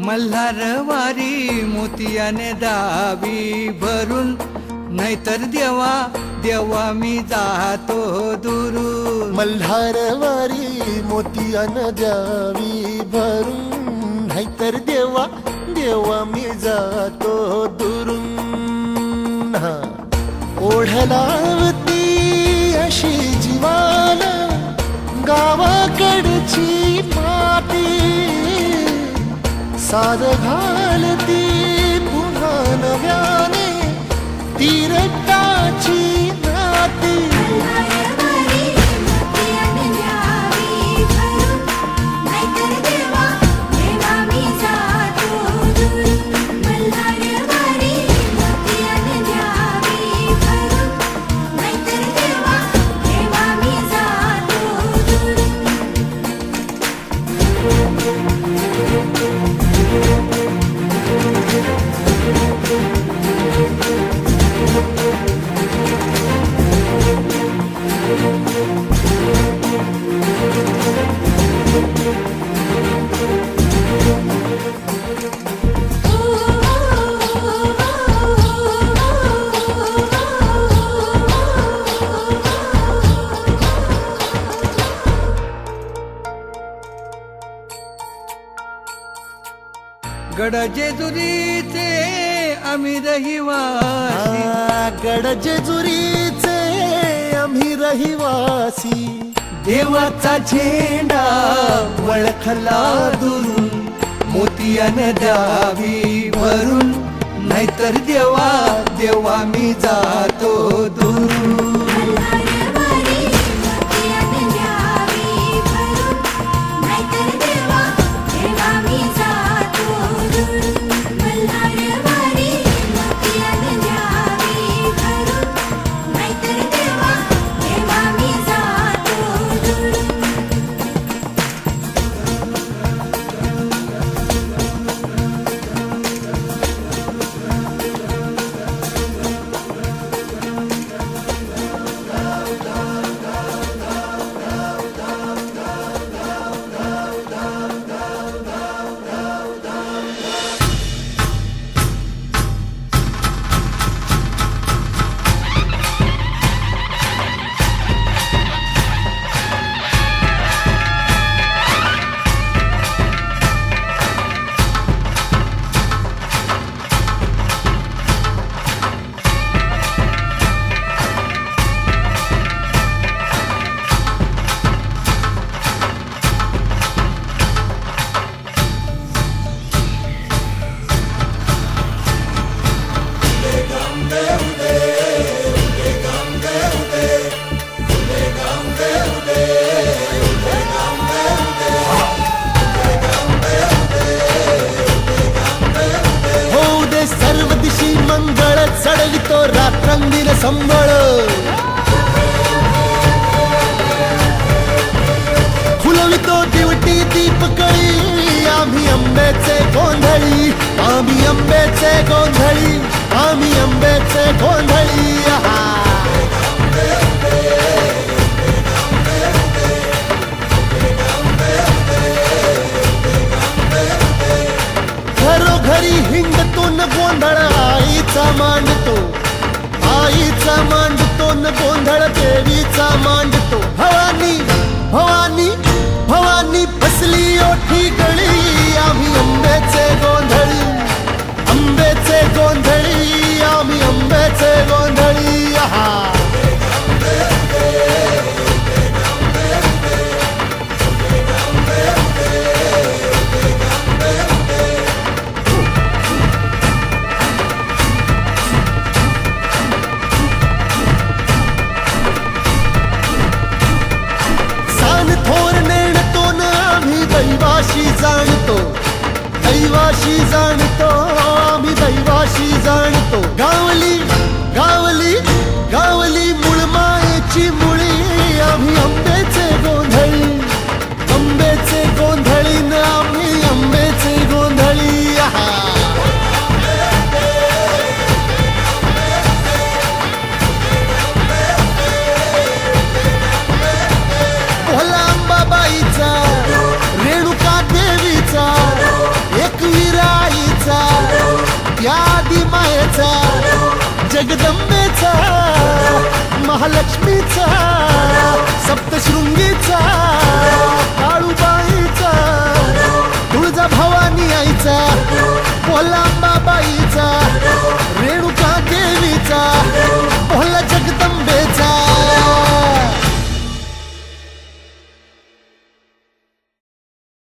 मल्हारवारी मोतियाने दावी भरून, नाहीतर देवा देवा मी जातो दुरून. मल्हारवारी मोतियाने द्यावी भरून, नाहीतर देवा देवा मी जातो दुरून. ओढलावती अशी जीवाला गावाकडची माती, साद घालती पुन्हा नव्याने तीरटाची नाती. गड जेजुरीचे आम्ही रहिवासी, गड जेजुरीचे आम्ही रहिवासी. देवाचा झेंडा वळखला दुरून, मोतियाने द्यावी भरून, नाहीतर देवा देवा मी जातो दुरून. चढवितो रात्रंदिन संबळ, फुलवितो दिवटी दीपकळी. आम्ही आंब्याचे गोंधळी, आम्ही आंब्याचे गोंधळी, आम्ही आंब्याचे गोंधळी. घरोघरी हिंडतो न गोंधळ आईचा मांडतो, आईचा मांडतो न गोंधळ देवीचा मांडतो. भवानी भवानी भवानी बसली ओठी गळी, आम्ही आंब्याचे गोंधळी, आंब्याचे गोंधळी, आम्ही आंब्याचे गोंधळी. दैवाशी जाणतो, दैवाशी जाणतो, आम्ही दैवाशी जाणतो. गावली गावली गावली मुळमायेची मुळी, आम्ही आंब्याचे गोंधळी, आंब्याचे गोंधळी न आम्ही आंब्याचे गोंधळी. भोला अंबाबाईचा, रेणुका देवीचा, एकवीर जगदंबेचा महालक्ष्मीचा सप्त